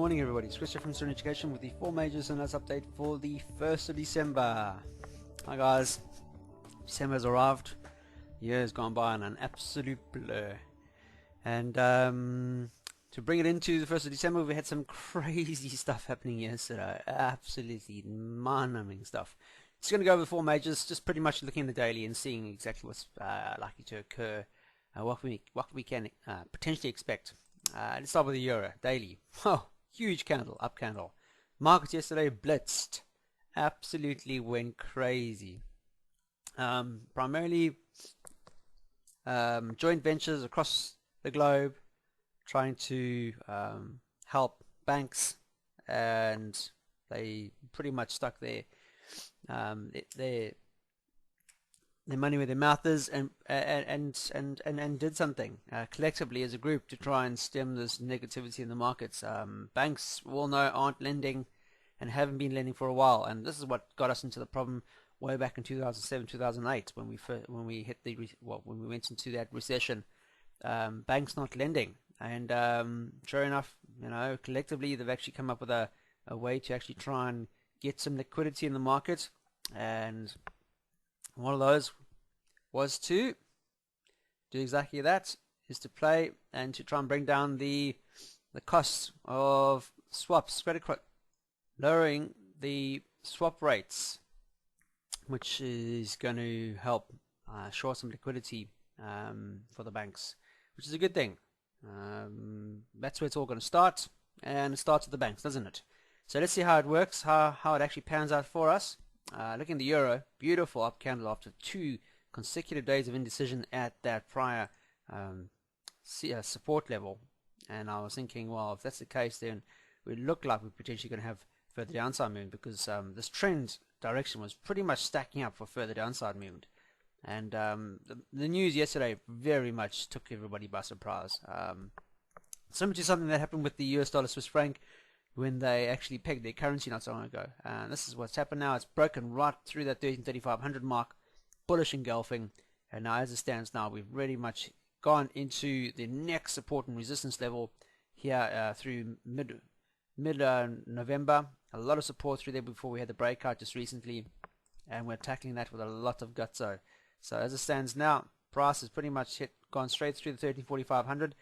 morning everybody, it's Chris from Student Education with the 4 majors and us update for the 1st of December. Hi guys, December has arrived, the year has gone by in an absolute blur, and to bring it into the 1st of December we had some crazy stuff happening yesterday, absolutely mind-numbing stuff. Just going to go over the 4 majors, just pretty much looking at the daily and seeing exactly what's likely to occur, what we can potentially expect. Let's start with the euro daily. Oh, huge candle, up candle. Markets yesterday blitzed, absolutely went crazy. Primarily joint ventures across the globe trying to help banks, and they pretty much stuck their money where their mouth is, and did something collectively as a group to try and stem this negativity in the markets. Banks, we all know, aren't lending and haven't been lending for a while, and this is what got us into the problem way back in 2007, 2008 when we went into that recession. Banks not lending, and sure enough, collectively they've actually come up with a way to actually try and get some liquidity in the market, and one of those was to do exactly that, is to play and to try and bring down the cost of swaps, lowering the swap rates, which is going to help shore some liquidity for the banks, which is a good thing. That's where it's all going to start, and it starts at the banks, doesn't it? So let's see how it works, how it actually pans out for us. Looking at the euro, beautiful up candle after 2 consecutive days of indecision at that prior support level, and I was thinking, well, if that's the case, then we look like we're potentially going to have further downside movement, because this trend direction was pretty much stacking up for further downside movement, and the news yesterday very much took everybody by surprise, similar to something that happened with the US dollar Swiss franc when they actually pegged their currency not so long ago. And this is what's happened now. It's broken right through that 13,3500 mark, bullish engulfing, and now as it stands now, we've really much gone into the next support and resistance level here through mid November. A lot of support through there before we had the breakout just recently, and we're tackling that with a lot of gutso. So as it stands now, price has pretty much gone straight through the 13,4500.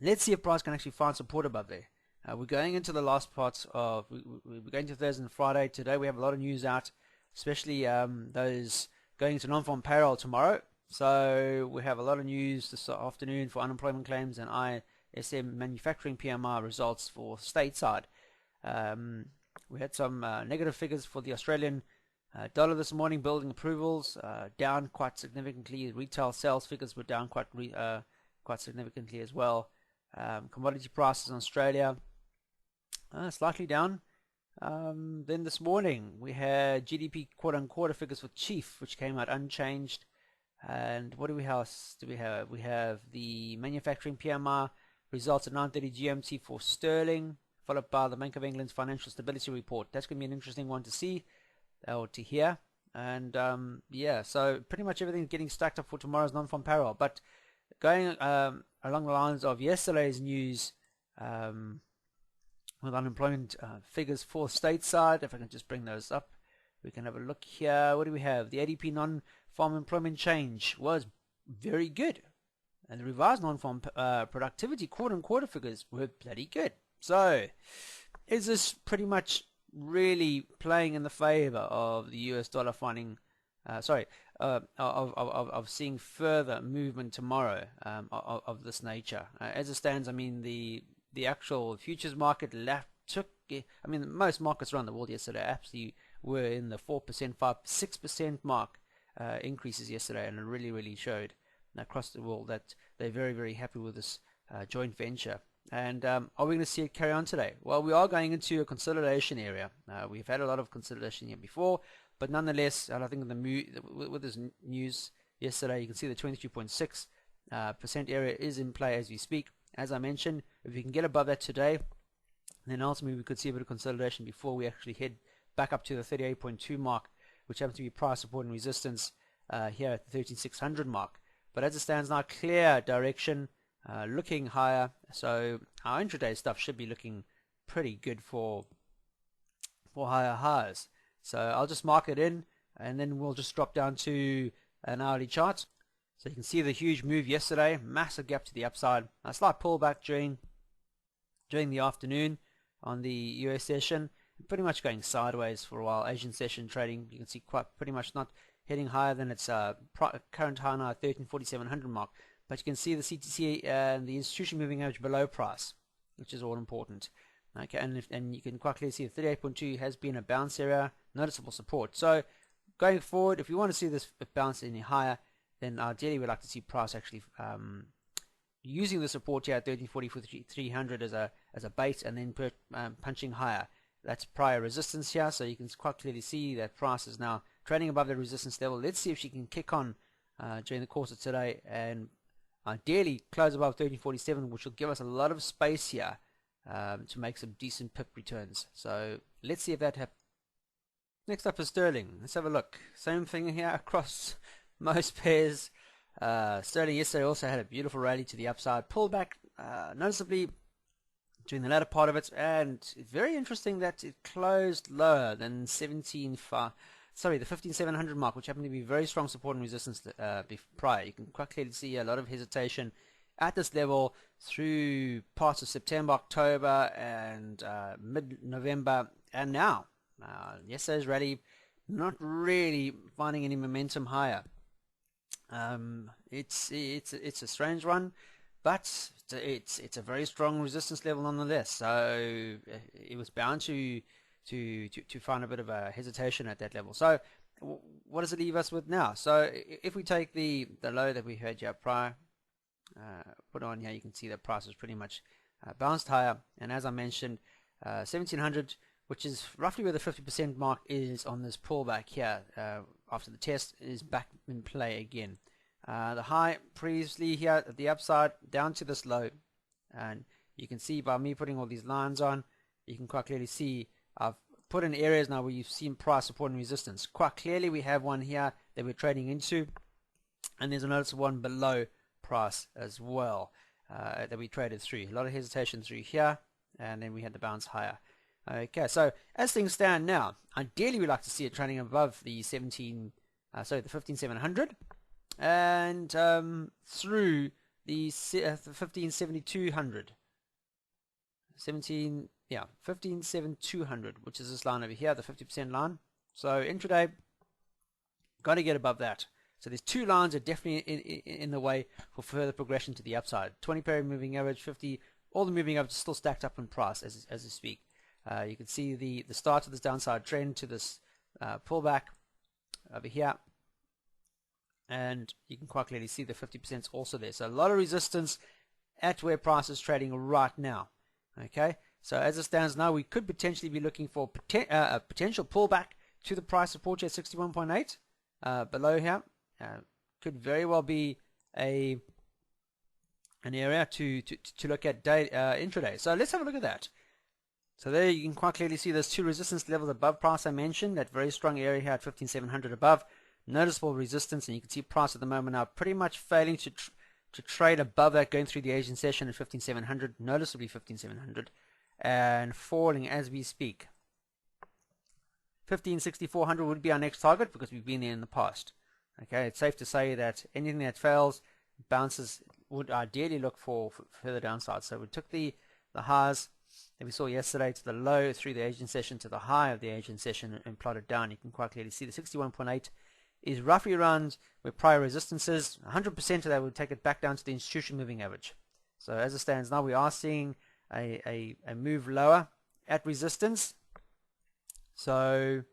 Let's see if price can actually find support above there. We're going into the last parts of, we're going to Thursday and Friday. Today we have a lot of news out, especially those going into non-farm payroll tomorrow. So we have a lot of news this afternoon for unemployment claims and ISM manufacturing PMI results for stateside. We had some negative figures for the Australian dollar this morning, building approvals down quite significantly. Retail sales figures were down quite significantly as well. Commodity prices in Australia slightly down. Then this morning we had GDP quarter-on-quarter figures for Chief, which came out unchanged. And what do we have? We have the manufacturing PMI results at 9:30 GMT for sterling, followed by the Bank of England's financial stability report. That's going to be an interesting one to see or to hear. And yeah, so pretty much everything's getting stacked up for tomorrow's non-farm payroll. But going along the lines of yesterday's news with unemployment figures for stateside, if I can just bring those up, we can have a look here. What do we have? The ADP non-farm employment change was very good, and the revised non-farm productivity quarter-on-quarter figures were bloody good. So is this pretty much really playing in the favor of the US dollar finding of seeing further movement tomorrow of this nature? As it stands, I mean, the actual futures market most markets around the world yesterday actually were in the 4%, 5%, 6% mark increases yesterday, and it really showed across the world that they're very happy with this joint venture. And are we going to see it carry on today? Well, we are going into a consolidation area. We've had a lot of consolidation here before, but nonetheless, I think with this news yesterday, you can see the 23.6% area is in play as we speak. As I mentioned, if we can get above that today, then ultimately we could see a bit of consolidation before we actually head back up to the 38.2 mark, which happens to be price support and resistance here at the 13,600 mark. But as it stands now, clear direction looking higher. So our intraday stuff should be looking pretty good for higher highs. So I'll just mark it in, and then we'll just drop down to an hourly chart. So you can see the huge move yesterday, massive gap to the upside, a slight pullback during the afternoon on the US session, pretty much going sideways for a while. Asian session trading, you can see pretty much not heading higher than its current high now at 134700 mark. But you can see the CTC and the institution moving average below price, which is all important. Okay, and you can quite clearly see the 38.2 has been a bounce area, noticeable support. So going forward, if you want to see this bounce any higher, then ideally we'd like to see price actually using the support here at 1340 as a bait, and then punching higher. That's prior resistance here, so you can quite clearly see that price is now trading above the resistance level. Let's see if she can kick on during the course of today and ideally close above 1347, which will give us a lot of space here to make some decent pip returns. So let's see if that happens. Next up is sterling. Let's have a look. Same thing here across most pairs. Sterling yesterday also had a beautiful rally to the upside, pulled back noticeably during the latter part of it, and very interesting that it closed lower than the 15700 mark, which happened to be very strong support and resistance prior. You can quite clearly see a lot of hesitation at this level through parts of September, October, and mid-November, and now. Yesterday's rally not really finding any momentum higher. It's a strange one, but it's a very strong resistance level nonetheless. So it was bound to find a bit of a hesitation at that level. So what does it leave us with now? So if we take the low that we had here prior, put on here, you can see the price is pretty much bounced higher, and as I mentioned, 1700, which is roughly where the 50% mark is on this pullback here after the test, is back in play again. The high previously here at the upside down to this low, and you can see by me putting all these lines on, you can quite clearly see I've put in areas now where you've seen price support and resistance. Quite clearly we have one here that we're trading into, and there's a noticeable one below price as well that we traded through. A lot of hesitation through here, and then we had the bounce higher. Okay, so as things stand now, ideally we'd like to see it trading above the 15700 and through the 157,200. 157,200, which is this line over here, the 50% line. So intraday, got to get above that. So there's two lines that are definitely in the way for further progression to the upside. 20 period moving average, 50, all the moving averages still stacked up in price as we speak. You can see the start of this downside trend to this pullback over here, and you can quite clearly see the 50% is also there. So a lot of resistance at where price is trading right now. Okay, so as it stands now, we could potentially be looking for a potential pullback to the price support here at 61.8 below here. Could very well be an area to look at intraday. So let's have a look at that. So there you can quite clearly see those two resistance levels above price I mentioned, that very strong area here at 15,700 above, noticeable resistance, and you can see price at the moment now pretty much failing to trade above that, going through the Asian session at 15,700, noticeably 15,700, and falling as we speak. 15,6,400 would be our next target because we've been there in the past. Okay, it's safe to say that anything that fails, bounces, would ideally look for further downside. So we took the highs that we saw yesterday to the low through the Asian session to the high of the Asian session and plotted down. You can quite clearly see the 61.8 is roughly around where prior resistance is. 100% of that would take it back down to the institution moving average. So as it stands now, we are seeing a move lower at resistance. So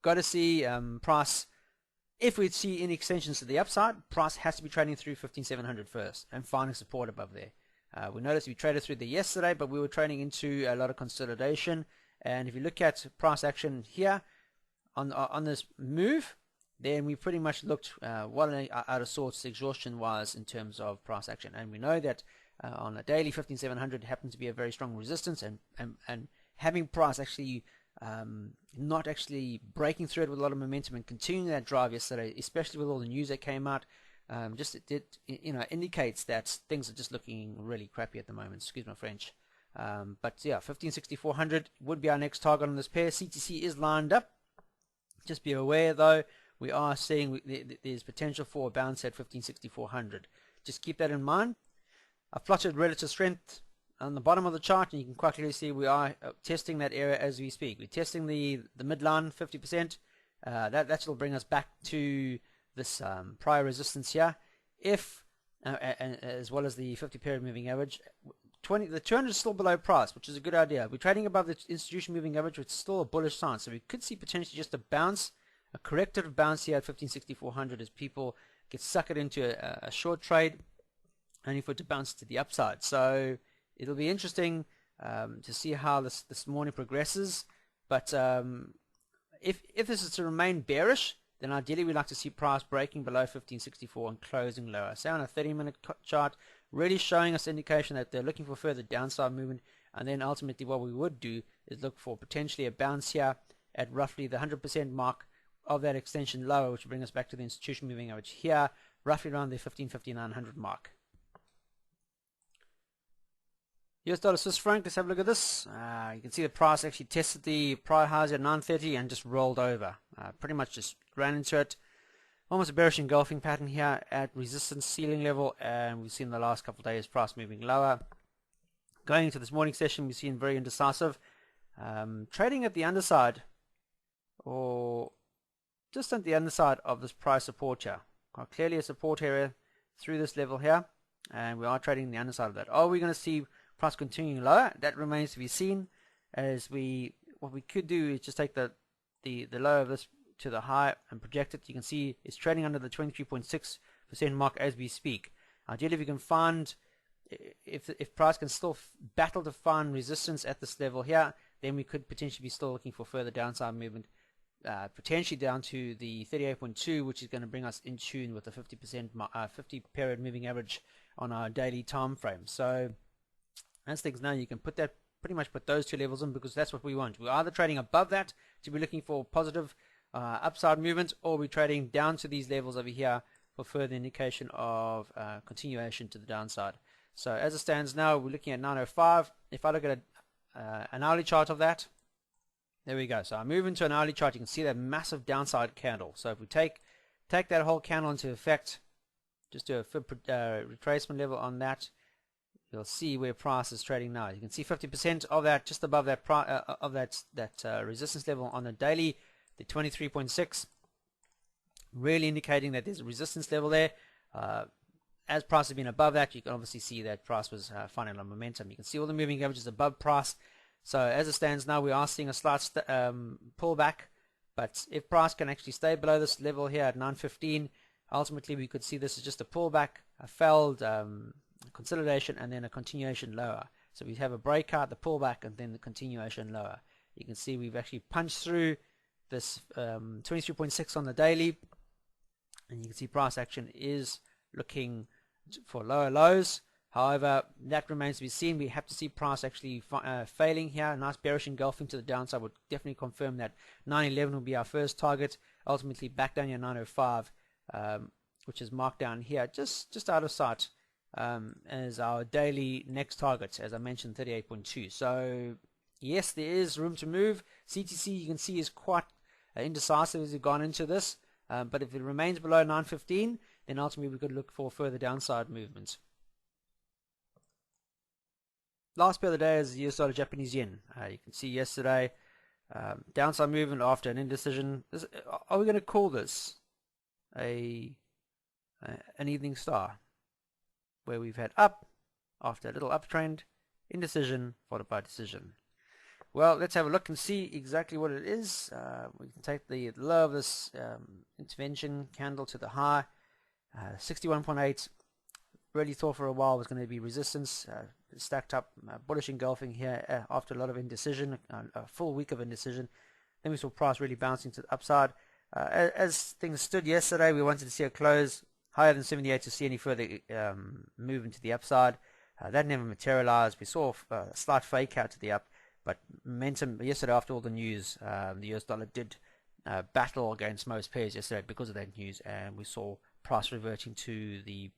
got to see price. If we see any extensions to the upside, price has to be trading through 15,700 first and finding support above there. We noticed we traded through there yesterday, but we were trading into a lot of consolidation. And if you look at price action here on this move, then we pretty much looked well out of sorts exhaustion-wise in terms of price action. And we know that on a daily 15,700 happened to be a very strong resistance, and having price actually not actually breaking through it with a lot of momentum and continuing that drive yesterday, especially with all the news that came out, just it indicates that things are just looking really crappy at the moment. Excuse my French. But yeah, 1560-400 would be our next target on this pair. CTC is lined up. Just be aware though, we are seeing there's potential for a bounce at 1560-400. Just keep that in mind. I've plotted relative strength on the bottom of the chart, and you can quite clearly see we are testing that area as we speak. We're testing the midline 50%. That will bring us back to this prior resistance here. If and as well as the 50 period moving average, the 200 is still below price, which is a good idea. We're trading above the institution moving average, which is still a bullish sign. So we could see potentially just a bounce, a corrective bounce here at 1560-400 as people get suckered into a short trade, only for it to bounce to the upside. So it'll be interesting to see how this morning progresses. But if this is to remain bearish, then ideally we'd like to see price breaking below 1564 and closing lower. So on a 30-minute chart, really showing us indication that they're looking for further downside movement. And then ultimately what we would do is look for potentially a bounce here at roughly the 100% mark of that extension lower, which will bring us back to the institution moving average here, roughly around the 1559 mark. US dollar Swiss franc, let's have a look at this. You can see the price actually tested the prior highs at 930 and just rolled over. Pretty much just ran into it. Almost a bearish engulfing pattern here at resistance ceiling level, and we've seen the last couple of days price moving lower. Going into this morning session, we've seen very indecisive. Trading at the underside, or just at the underside of this price support here. Quite clearly a support area through this level here, and we are trading the underside of that. Are we going to see price continuing lower? That remains to be seen. What we could do is just take the low of this to the high and project it. You can see it's trading under the 23.6% mark as we speak. Ideally, if you can find, if price can still battle to find resistance at this level here, then we could potentially be still looking for further downside movement, potentially down to the 38.2, which is going to bring us in tune with the 50 period moving average on our daily time frame. So as things now, you can pretty much put those two levels in, because that's what we want. We're either trading above that to be looking for positive upside movement, or we're trading down to these levels over here for further indication of continuation to the downside. So as it stands now, we're looking at 905. If I look at an hourly chart of that, there we go. So I move into an hourly chart, you can see that massive downside candle. So if we take that whole candle into effect, just do a retracement level on that, you'll see where price is trading now. You can see 50% of that, just above that resistance level on the daily, the 23.6, really indicating that there's a resistance level there. As price has been above that, you can obviously see that price was finding a momentum. You can see all the moving averages above price. So as it stands now, we are seeing a slight pullback. But if price can actually stay below this level here at 915, ultimately we could see this is just a pullback, a failed consolidation, and then a continuation lower. So we have a breakout, the pullback, and then the continuation lower. You can see we've actually punched through this 23.6 on the daily, and you can see price action is looking for lower lows. However, that remains to be seen. We have to see price actually failing here. A nice bearish engulfing to the downside would definitely confirm that 911 will be our first target. Ultimately back down your 905, which is marked down here just out of sight, as our daily next target, as I mentioned, 38.2. So yes, there is room to move. CTC, you can see, is quite indecisive as we've gone into this, but if it remains below 915, then ultimately we could look for further downside movements. Last pair of the day is the US dollar Japanese yen. You can see yesterday downside movement after an indecision. Are we going to call this an evening star, where we've had up after a little uptrend, indecision followed by decision? Well, let's have a look and see exactly what it is. We can take the low of this intervention candle to the high, 61.8. Really thought for a while was going to be resistance. Stacked up, bullish engulfing here after a lot of indecision, a full week of indecision. Then we saw price really bouncing to the upside. As things stood yesterday, we wanted to see a close higher than 78 to see any further movement to the upside. That never materialized. We saw a slight fake out to the up, but momentum yesterday after all the news, the US dollar did battle against most pairs yesterday because of that news, and we saw price reverting to the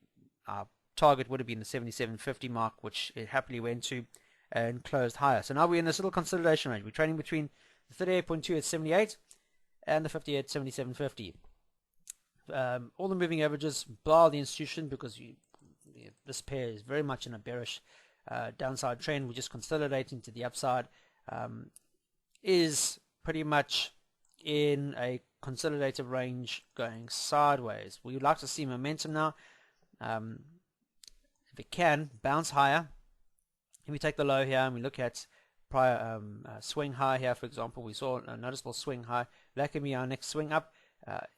target would have been the 77.50 mark, which it happily went to and closed higher. So now we're in this little consolidation range. We're trading between the 38.2 at 78 and the 50 at 77.50. All the moving averages bar the institution, because this pair is very much in a bearish downside trend. We're just consolidating to the upside. Is pretty much in a consolidated range going sideways. We would like to see momentum now. If it can bounce higher, if we take the low here and we look at prior swing high here, for example, we saw a noticeable swing high. That can be our next swing up.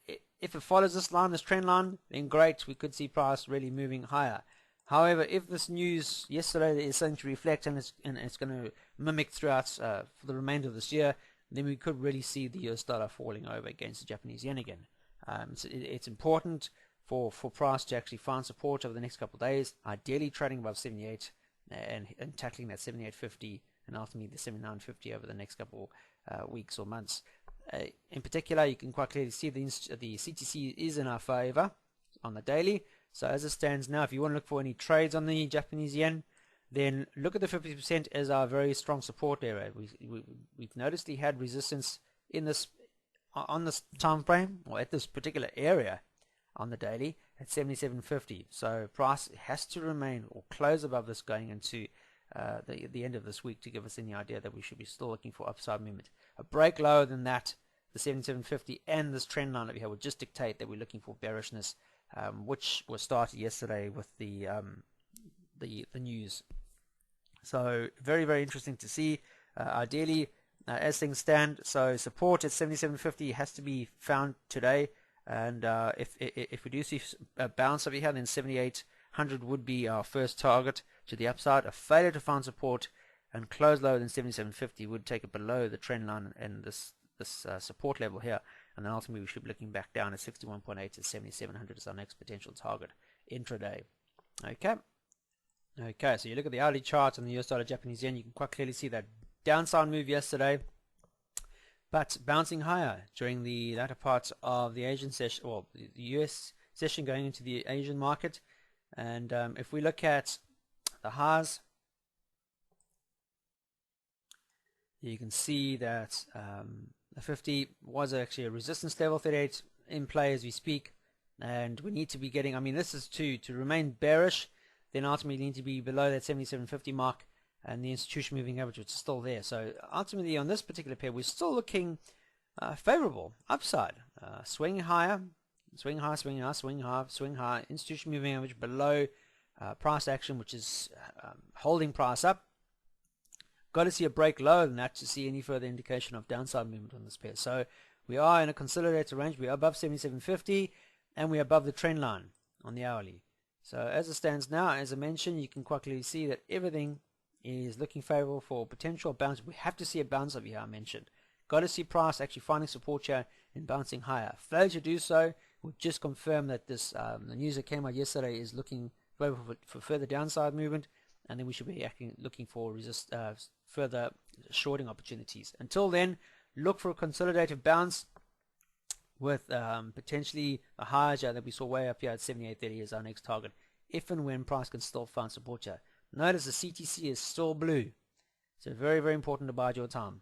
If it follows this line, this trend line, then great, we could see price really moving higher. However, if this news yesterday is starting to reflect and it's going to mimic throughout for the remainder of this year, then we could really see the US dollar falling over against the Japanese yen again. It's important for price to actually find support over the next couple of days, ideally trading above 78 and tackling that 78.50 and ultimately the 79.50 over the next couple weeks or months. In particular, you can quite clearly see the CTC is in our favor on the daily. So as it stands now, if you want to look for any trades on the Japanese yen, then look at the 50% as our very strong support area. We've noticed he had resistance in this on this time frame, or at this particular area on the daily at 77.50. So price has to remain or close above this going into the end of this week to give us any idea that we should be still looking for upside movement. A break lower than that, the 77.50 and this trend line over here would just dictate that we're looking for bearishness, which was started yesterday with the news. So very, very interesting to see. Ideally, as things stand, so support at 77.50 has to be found today, and if we do see a bounce over here, then 7800 would be our first target to the upside. A failure to find support and close lower than 77.50 would take it below the trend line and this support level here, and then ultimately we should be looking back down at 61.8 to 7700 as our next potential target intraday. Okay, so you look at the hourly chart on the US dollar Japanese yen, you can quite clearly see that downside move yesterday, but bouncing higher during the latter part of the Asian session, or the US session going into the Asian market. And if we look at the highs, you can see that the 50 was actually a resistance level, 38 in play as we speak, and we need to be getting, I mean, this is to remain bearish, then ultimately need to be below that 77.50 mark and the institution moving average, which is still there. So ultimately on this particular pair, we're still looking favorable, upside, swing higher, swing high, swing high, swing high, swing high, institution moving average below price action, which is holding price up. Got to see a break lower than that to see any further indication of downside movement on this pair. So we are in a consolidated range. We are above 77.50 and we are above the trend line on the hourly. So as it stands now, as I mentioned, you can quite clearly see that everything is looking favorable for potential bounce. We have to see a bounce over here, I mentioned. Got to see price actually finding support here and bouncing higher. Failure to do so would just confirm that this the news that came out yesterday is looking favorable for further downside movement, and then we should be looking for further shorting opportunities. Until then, look for a consolidative bounce with potentially a higher that we saw way up here at 78.30 as our next target, if and when price can still find support here. Notice the CTC is still blue, so very, very important to bide your time.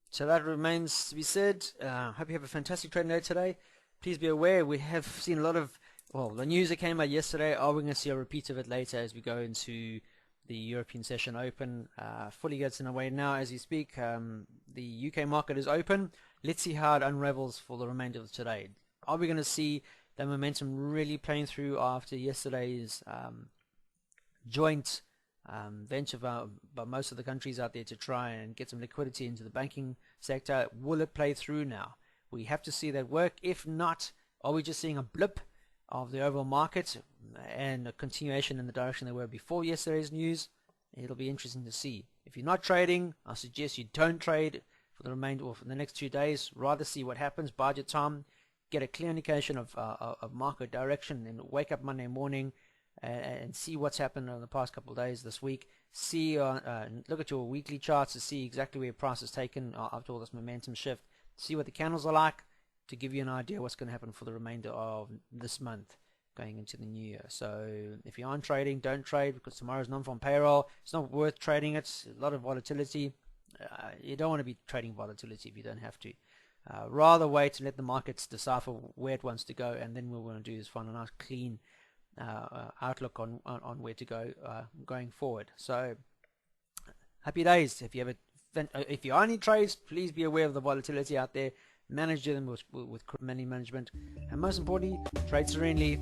So that remains to be said. Hope you have a fantastic trading day today. Please be aware we have seen a lot of, well, the news that came out yesterday. Are we going to see a repeat of it later as we go into the European session open? Fully gets in away now as we speak. The UK market is open. Let's see how it unravels for the remainder of today. Are we going to see the momentum really playing through after yesterday's joint venture by most of the countries out there to try and get some liquidity into the banking sector? Will it play through now? We have to see that work. If not, are we just seeing a blip of the overall market and a continuation in the direction they were before yesterday's news? It'll be interesting to see. If you're not trading, I suggest you don't trade for the remainder or for the next 2 days. Rather see what happens, bide your time, get a clear indication of market direction, and wake up Monday morning and see what's happened in the past couple of days this week. See, look at your weekly charts to see exactly where price is taken after all this momentum shift. See what the candles are like to give you an idea what's going to happen for the remainder of this month. going into the new year. So if you aren't trading, don't trade, because tomorrow's non-farm payroll. It's not worth trading it. A lot of volatility. You don't want to be trading volatility if you don't have to. Rather wait and let the markets decipher where it wants to go, and then what we want to do is find a nice clean outlook on where to go going forward. So happy days. If you are any trades, please be aware of the volatility out there. Manage them with money management, and most importantly, trade serenely.